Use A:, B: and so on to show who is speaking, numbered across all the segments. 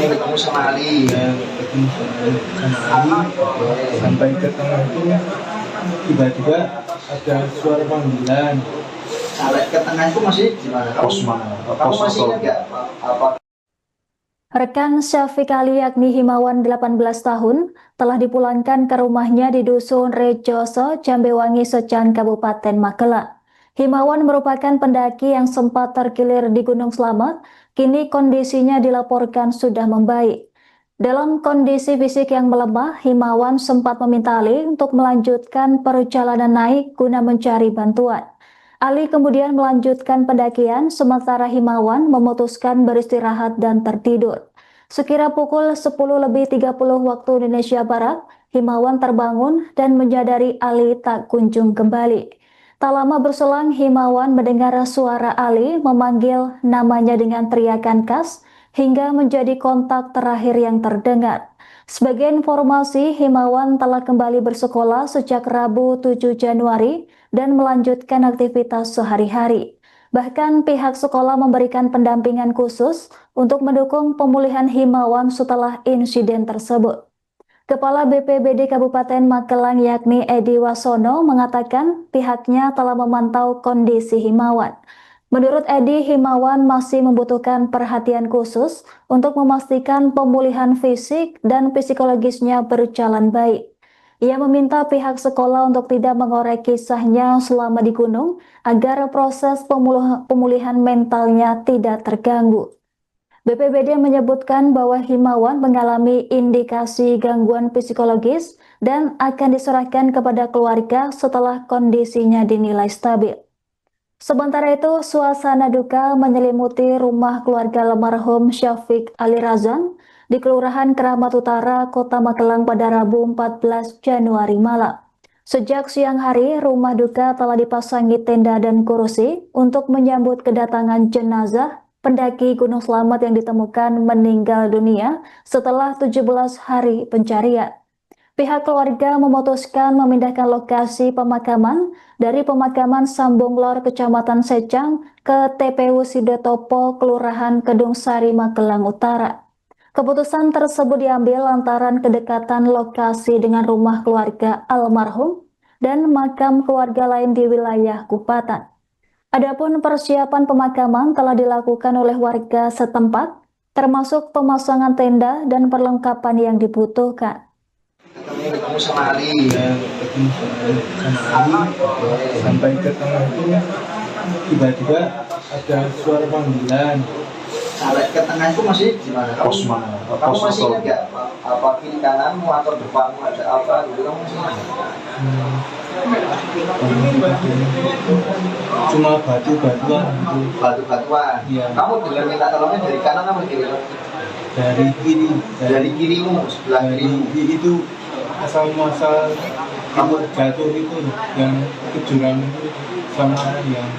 A: ketemu sama Ali.
B: Ya, ketemu sama Ali. Sampai ke tengah itu tiba-tiba ada suara panggilan.
A: Sampai ke tengah itu masih gimana? Kamu masih ingat nggak apa?
C: Rekan Syafiq Ali yakni Himawan 18 tahun telah dipulangkan ke rumahnya di Dusun Rejoso, Jambewangi, Secang, Kabupaten Magelang. Himawan merupakan pendaki yang sempat terkilir di Gunung Slamet, kini kondisinya dilaporkan sudah membaik. Dalam kondisi fisik yang melemah, Himawan sempat meminta Ali untuk melanjutkan perjalanan naik guna mencari bantuan. Ali kemudian melanjutkan pendakian, sementara Himawan memutuskan beristirahat dan tertidur. Sekira pukul 10.30 waktu Indonesia Barat, Himawan terbangun dan menyadari Ali tak kunjung kembali. Tak lama berselang, Himawan mendengar suara Ali memanggil namanya dengan teriakan khas hingga menjadi kontak terakhir yang terdengar. Sebagai informasi, Himawan telah kembali bersekolah sejak Rabu 7 Januari dan melanjutkan aktivitas sehari-hari. Bahkan pihak sekolah memberikan pendampingan khusus untuk mendukung pemulihan Himawan setelah insiden tersebut. Kepala BPBD Kabupaten Magelang yakni Edi Wasono mengatakan pihaknya telah memantau kondisi Himawan. Menurut Edi, Himawan masih membutuhkan perhatian khusus untuk memastikan pemulihan fisik dan psikologisnya berjalan baik. Ia meminta pihak sekolah untuk tidak mengorek kisahnya selama di gunung agar proses pemulihan mentalnya tidak terganggu. BPBD menyebutkan bahwa Himawan mengalami indikasi gangguan psikologis dan akan diserahkan kepada keluarga setelah kondisinya dinilai stabil. Sementara itu, suasana duka menyelimuti rumah keluarga almarhum Syafiq Ali Razan di Kelurahan Keramat Utara, Kota Magelang pada Rabu 14 Januari malam. Sejak siang hari, rumah duka telah dipasangi tenda dan kursi untuk menyambut kedatangan jenazah pendaki Gunung Slamet yang ditemukan meninggal dunia setelah 17 hari pencarian. Pihak keluarga memutuskan memindahkan lokasi pemakaman dari pemakaman Sambung Lor, Kecamatan Secang ke TPU Sidotopo, Kelurahan Kedung Sari, Magelang Utara. Keputusan tersebut diambil lantaran kedekatan lokasi dengan rumah keluarga almarhum dan makam keluarga lain di wilayah Kupatan. Adapun persiapan pemakaman telah dilakukan oleh warga setempat, termasuk pemasangan tenda dan perlengkapan yang dibutuhkan.
A: Ketemu sama Ali.
B: Ya, ketemu sama Ali. Sampai ke tengah itu tiba-tiba ada suara panggilan.
A: Sampai ke tengah itu masih gimana? Kamu masih ingat nggak apa kiri kananmu atau depanmu ada apa gitu? Kamu masih ingat?
B: Cuma batu-batuan gitu.
A: Batu-batuan.
B: Iya.
A: Kamu dengar minta tolongnya dari kanan apa kiri?
B: Dari kiri.
A: Dari kirimu, sebelah kirimu.
B: Itu asal-muasal kamu jatuh itu yang ke jurang itu sama yang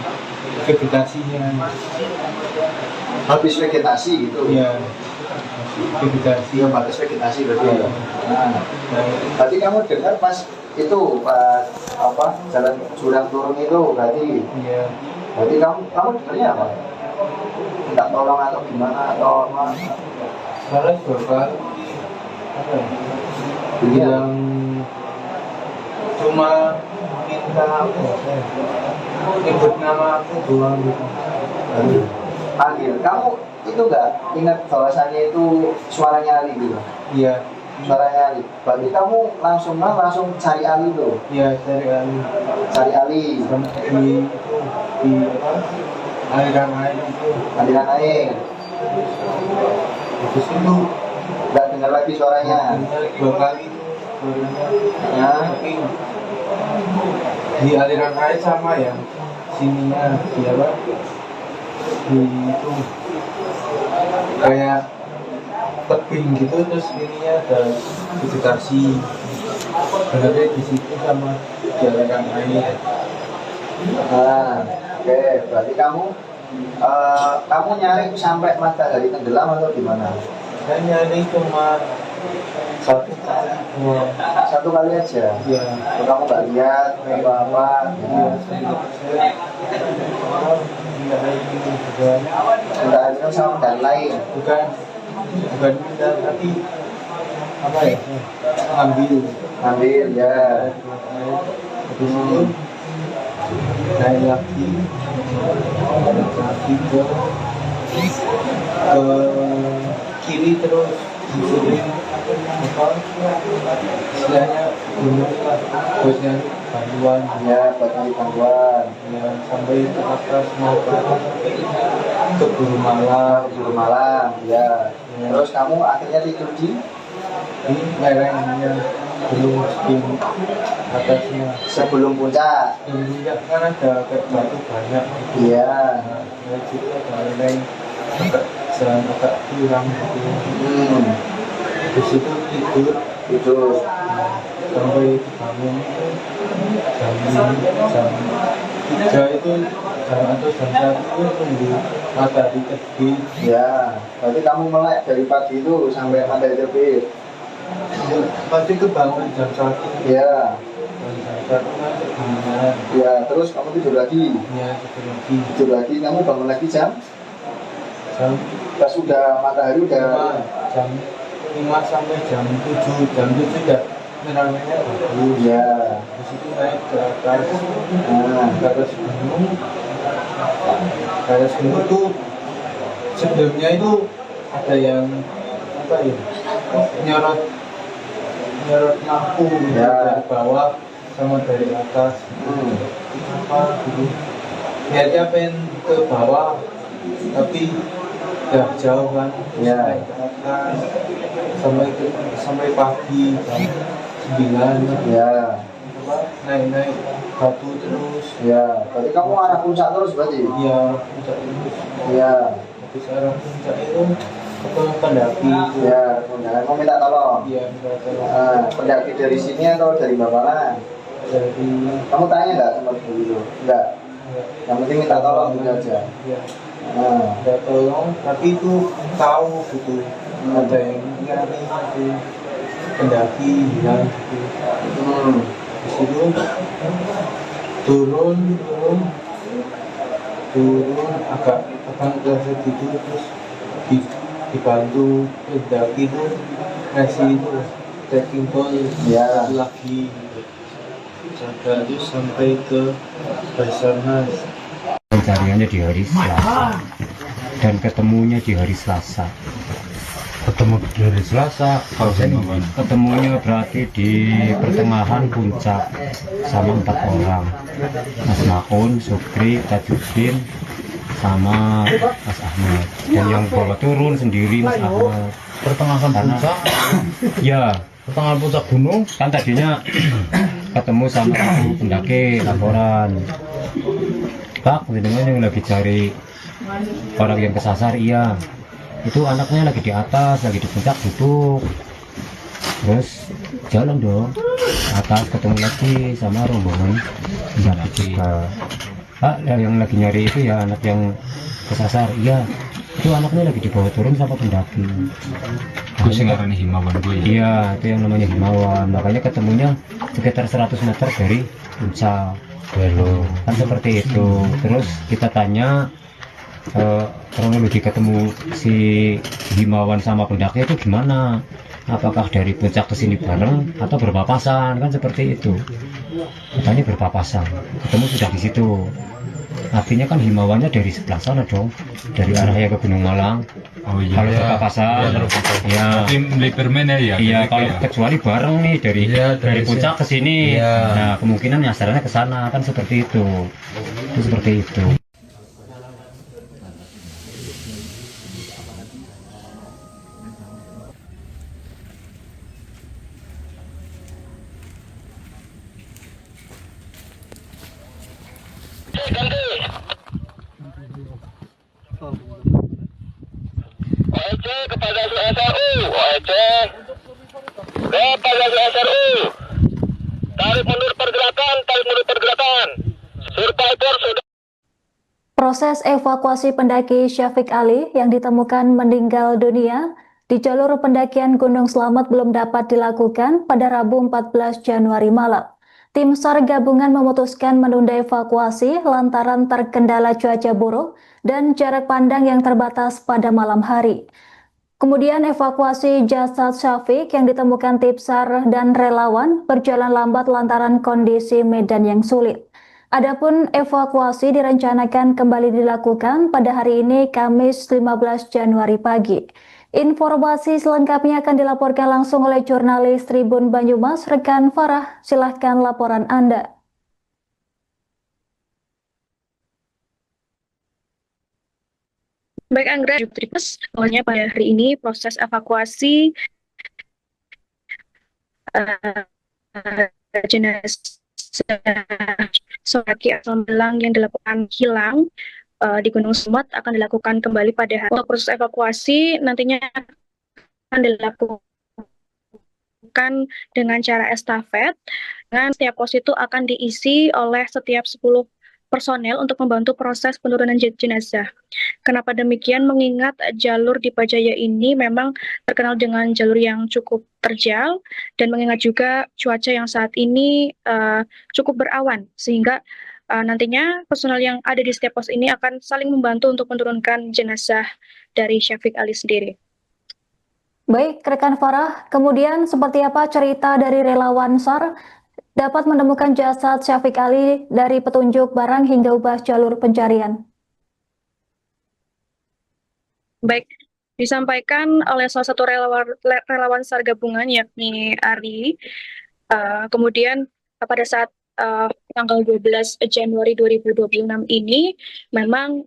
B: vegetasinya.
A: Habis vegetasi gitu.
B: Iya. Vegetasi.
A: Iya, batas vegetasi berarti.
B: Iya.
A: Nah, berarti kamu dengar pas itu pas apa jalan jurang turun itu berarti.
B: Iya.
A: Berarti kamu dengarnya apa? Minta tolong atau gimana atau apa?
B: Malah bapak yang cuma minta apa? Nyebut nama aku doang gitu.
A: Panggil. Kamu itu nggak ingat bahwasannya itu suaranya Ali gitu?
B: Iya.
A: Suaranya Ali. Berarti kamu langsung cari Ali tuh.
B: Iya, cari Ali.
A: Cari Ali.
B: Di apa? Aliran air itu.
A: Aliran air.
B: Habis itu
A: Nggak dengar lagi suaranya.
B: dengar 2 kali suaranya.
A: Ya.
B: Tapi di aliran air sama ya. Sininya di apa? Di itu kayak tebing gitu, terus ininya ada vegetasi. Berarti di situ sama di aliran air.
A: Nah, oke. Berarti kamu nyari sampai matahari tenggelam atau gimana?
B: Saya nyari cuma 1 kali doang.
A: 1 kali aja.
B: Ya.
A: Kamu nggak lihat apa-apa. Ya.
B: Tidak ada ini juga.
A: Nggak ada sama dan lain.
B: Bukan bukan pindah tapi apa ya,
A: Ambil ya.
B: habis itu naik lagi ke kiri terus disuruh apa istilahnya gunung lah buat nyari bantuan
A: Ya, buat nyari bantuan.
B: ya, sampai ke atas mau ke atas sampai ke Guru Malang
A: Di Malang ya. Terus kamu akhirnya tidur di
B: di lerengnya belum di atasnya
A: sebelum puncak.
B: puncak kan ada kayak batu banyak gitu.
A: Iya.
B: Nah, itu ada lereng agak jalan agak kurang gitu. Di situ tidur
A: Tidur.
B: sampai dibangun jam 3 itu jam atau jam 1 itu nunggu matahari terbit.
A: Ya. Berarti kamu melek dari pagi itu sampai matahari terbit.
B: Pasti kebangun jam 1
A: Ya.
B: jam 1 kan kedinginan
A: Ya. Terus kamu tidur lagi.
B: ya tidur lagi
A: Tidur lagi. Kamu bangun lagi jam.
B: jam
A: Pas sudah matahari
B: 5
A: udah.
B: jam 5 sampai jam 7 udah merah-merahnya bagus.
A: Ya.
B: Di situ naik ke atas
A: Nah.
B: ke atas gunung. Ke atas gunung tuh sebelumnya itu ada yang apa ya, nyorot lampu gitu,
A: Ya.
B: dari bawah sama dari atas. Apa gitu, niatnya pengen ke bawah tapi ya jauh kan. Terus
A: Ya.
B: naik ke atas sampai pagi jam 9
A: Ya.
B: apa, naik batu terus.
A: Ya. Berarti kamu arah puncak terus berarti.
B: Iya, puncak terus.
A: Ya.
B: Habis arah puncak itu ketemu pendaki.
A: Ya. Kemudian kamu minta tolong.
B: Iya, minta tolong
A: Pendaki dari sini atau dari Bapalan?
B: dari
A: Kamu tanya nggak sama ibu itu? Enggak. Yang penting minta tolong gitu aja.
B: Iya,
A: Nah.
B: minta tolong, tapi itu tahu gitu. Ada yang nyari gitu, pendaki bilang gitu. Di situ turun agak kerasa gitu, terus dibantu pendaki itu ngasih itu trekking pole
A: Ya.
B: lagi jaga itu sampai ke Basarnas.
D: Pencariannya di hari Selasa dan ketemunya di hari Selasa.
E: Ketemu di hari Selasa, kalau saya ngomong.
D: Ketemunya berarti di pertengahan puncak sama 4 orang, Mas Maun, Sukri, Tajuddin, sama Mas Ahmad. Dan yang bawa turun sendiri Mas Ahmad.
E: Pertengahan
D: Karena-
E: puncak,
D: Ya,
E: pertengahan puncak gunung.
D: kan tadinya ketemu sama satu pendaki laporan, Pak, jenengan yang lagi cari orang yang kesasar. Iya, itu anaknya lagi di atas, lagi di puncak duduk. Terus jalan dong atas, ketemu lagi sama rombongan pendaki juga. Pak, yang lagi nyari itu ya anak yang kesasar. Iya, itu anaknya lagi dibawa turun sama pendaki.
E: Gue sih ngarani himawan gue ya.
D: Iya, itu yang namanya Himawan. Makanya ketemunya sekitar 100 meter dari puncak.
E: Belum.
D: Kan seperti itu. Terus kita tanya kronologi ketemu si Himawan sama pendaki itu gimana? Apakah dari puncak ke sini bareng atau berpapasan? Kan seperti itu. Katanya berpapasan. Ketemu sudah di situ. Artinya kan Himawannya dari sebelah sana dong, dari arahnya ke Gunung Malang.
E: Oh iya.
D: Kalau
E: ya.
D: berpapasan, ya.
E: Tapi Liberman ya.
D: Iya,
E: gitu
D: kalau
E: ya.
D: kecuali bareng nih dari
E: Iya,
D: dari
E: dari
D: puncak ke sini.
E: Iya.
D: Nah, kemungkinan nyasarannya ke sana kan seperti itu. Itu seperti itu.
F: OEC kepada SRU, OEC kepada SRU. Tarik mundur pergerakan, Survivor sudah.
C: Proses evakuasi pendaki Syafiq Ali yang ditemukan meninggal dunia di jalur pendakian Gunung Slamet belum dapat dilakukan pada Rabu 14 Januari malam. Tim SAR gabungan memutuskan menunda evakuasi lantaran terkendala cuaca buruk dan jarak pandang yang terbatas pada malam hari. Kemudian evakuasi jasad Syafiq yang ditemukan tim SAR dan relawan berjalan lambat lantaran kondisi medan yang sulit. Adapun evakuasi direncanakan kembali dilakukan pada hari ini Kamis 15 Januari pagi. Informasi selengkapnya akan dilaporkan langsung oleh jurnalis Tribun Banyumas, rekan Farah. Silahkan laporan Anda.
G: Baik Anggra, awalnya pada hari ini proses evakuasi jenazah Sohaki atau Belang yang dilakukan hilang di Gunung Selamet akan dilakukan kembali pada hari. Untuk proses evakuasi nantinya akan dilakukan dengan cara estafet, dengan setiap pos itu akan diisi oleh setiap 10 personel untuk membantu proses penurunan jenazah. Kenapa demikian? Mengingat jalur di Pajaya ini memang terkenal dengan jalur yang cukup terjal dan mengingat juga cuaca yang saat ini cukup berawan, sehingga nantinya personel yang ada di setiap pos ini akan saling membantu untuk menurunkan jenazah dari Syafiq Ali sendiri.
C: Baik, rekan Farah, kemudian seperti apa cerita dari relawan SAR dapat menemukan jasad Syafiq Ali dari petunjuk barang hingga ubah jalur pencarian?
G: Baik, disampaikan oleh salah satu relawan SAR gabungan yakni Ari. Kemudian pada saat tanggal 12 Januari 2026 ini memang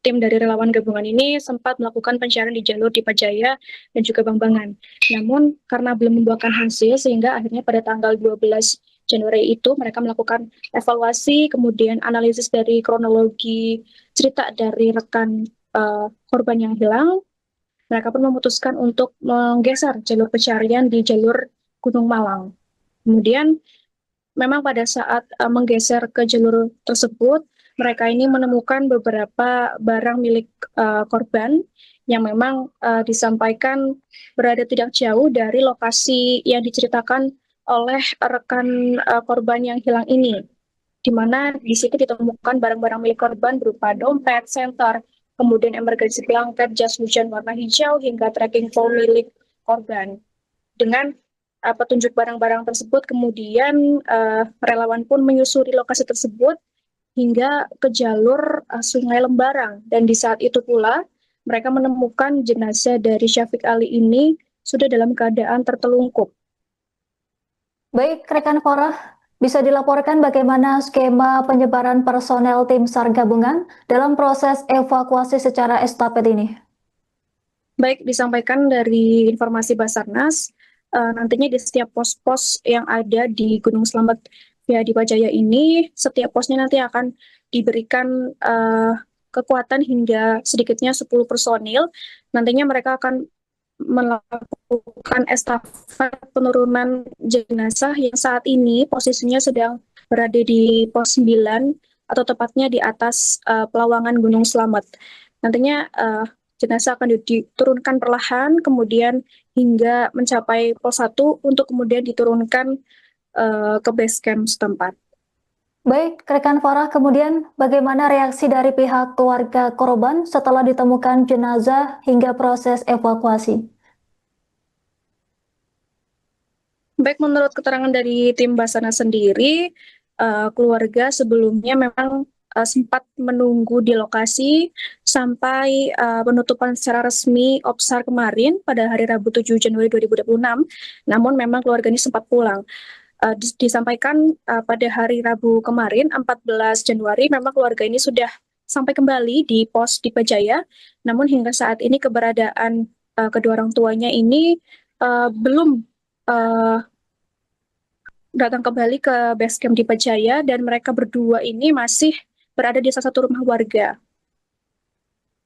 G: tim dari relawan gabungan ini sempat melakukan pencarian di jalur di Pajaya dan juga Bambangan. Namun karena belum membuahkan hasil sehingga akhirnya pada tanggal 12 Januari itu mereka melakukan evaluasi, kemudian analisis dari kronologi cerita dari rekan korban yang hilang. Mereka pun memutuskan untuk menggeser jalur pencarian di jalur Gunung Malang. Kemudian memang pada saat menggeser ke jalur tersebut, mereka ini menemukan beberapa barang milik korban yang memang disampaikan berada tidak jauh dari lokasi yang diceritakan oleh rekan korban yang hilang ini, di mana di situ ditemukan barang-barang milik korban berupa dompet, senter, kemudian emergency blanket, jas hujan warna hijau, hingga trekking pole milik korban. Dengan petunjuk barang-barang tersebut, kemudian relawan pun menyusuri lokasi tersebut hingga ke jalur Sungai Lembarang. Dan di saat itu pula, mereka menemukan jenazah dari Syafiq Ali ini sudah dalam keadaan tertelungkup.
C: Baik, rekan Farah, bisa dilaporkan bagaimana skema penyebaran personel tim SAR gabungan dalam proses evakuasi secara estafet ini?
G: Baik, disampaikan dari informasi Basarnas, nantinya di setiap pos-pos yang ada di Gunung Selamet ya di Pajaya ini, setiap posnya nanti akan diberikan kekuatan hingga sedikitnya 10 personil. Nantinya mereka akan melakukan estafet penurunan jenazah yang saat ini posisinya sedang berada di pos 9 atau tepatnya di atas pelawangan Gunung Selamet. Nantinya jenazah akan diturunkan perlahan, kemudian hingga mencapai pos 1 untuk kemudian diturunkan ke base camp setempat.
C: Baik, rekan Farah, kemudian bagaimana reaksi dari pihak keluarga korban setelah ditemukan jenazah hingga proses evakuasi?
G: Baik, menurut keterangan dari tim Basarnas sendiri, keluarga sebelumnya memang sempat menunggu di lokasi sampai penutupan secara resmi OPSAR kemarin pada hari Rabu 7 Januari 2026. Namun memang keluarga ini sempat pulang. Disampaikan pada hari Rabu kemarin 14 Januari memang keluarga ini sudah sampai kembali di pos di Pajaya, namun hingga saat ini keberadaan kedua orang tuanya ini belum datang kembali ke base camp di Pajaya, dan mereka berdua ini masih berada di salah satu rumah warga.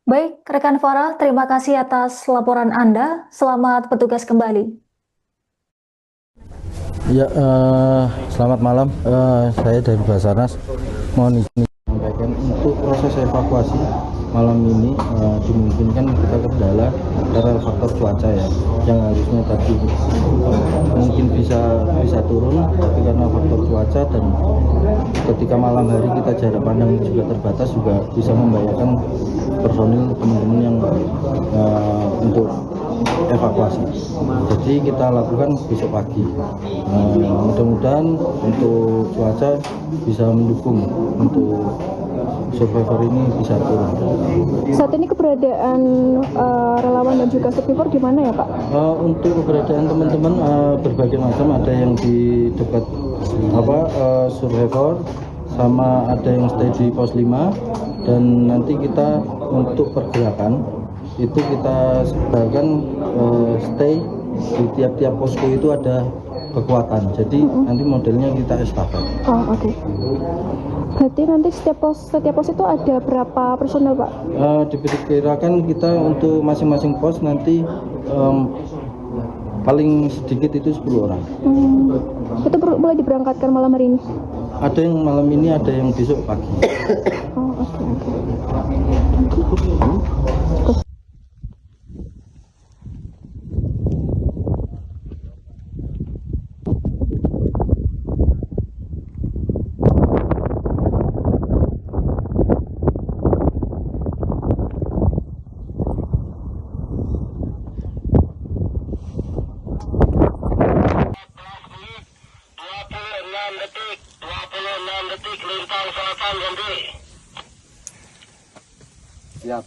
C: Baik, rekan Farah, terima kasih atas laporan Anda. Selamat bertugas kembali.
H: Ya, selamat malam. Saya dari Basarnas. Mohon izin sampaikan untuk proses evakuasi malam ini dimungkinkan kita kendala karena faktor cuaca ya, yang harusnya tadi mungkin bisa turun, tapi karena faktor cuaca dan ketika malam hari kita jarak pandang juga terbatas, juga bisa membahayakan personil teman-teman yang untuk evakuasi. Jadi kita lakukan besok pagi. Mudah-mudahan untuk cuaca bisa mendukung untuk survivor ini bisa turun.
I: Saat ini keberadaan relawan dan juga survivor di mana ya Pak?
H: Untuk keberadaan teman-teman berbagai macam, ada yang di dekat survivor, sama ada yang stay di pos 5, dan nanti kita untuk pergerakan itu kita sebarkan stay di tiap-tiap posko itu ada kekuatan, jadi nanti modelnya kita estafet.
I: Oh oke. Berarti nanti setiap pos itu ada berapa personel Pak?
H: Diperkirakan kita untuk masing-masing pos nanti paling sedikit itu 10 orang.
I: Itu mulai diberangkatkan malam hari ini?
H: Ada yang malam ini, ada yang besok pagi.
I: Oh oke.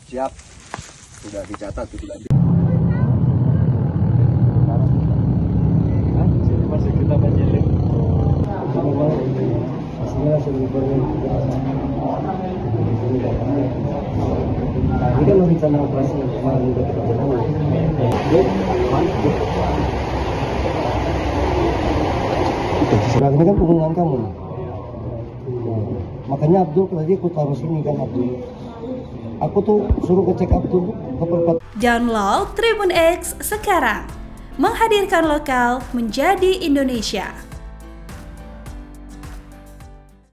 A: Siap, sudah dicatat itu tadi.
B: Masih kita menyelim.
A: Ini kan rencana operasi kemarin udah kita jalan. Sekarang ini kan hubungan kamu. Makanya Abdul tadi aku taruh sini kan Abdul. Aku tuh suruh ngecek Abdul ke perempatan.
J: Download Tribun X sekarang. Menghadirkan lokal menjadi Indonesia.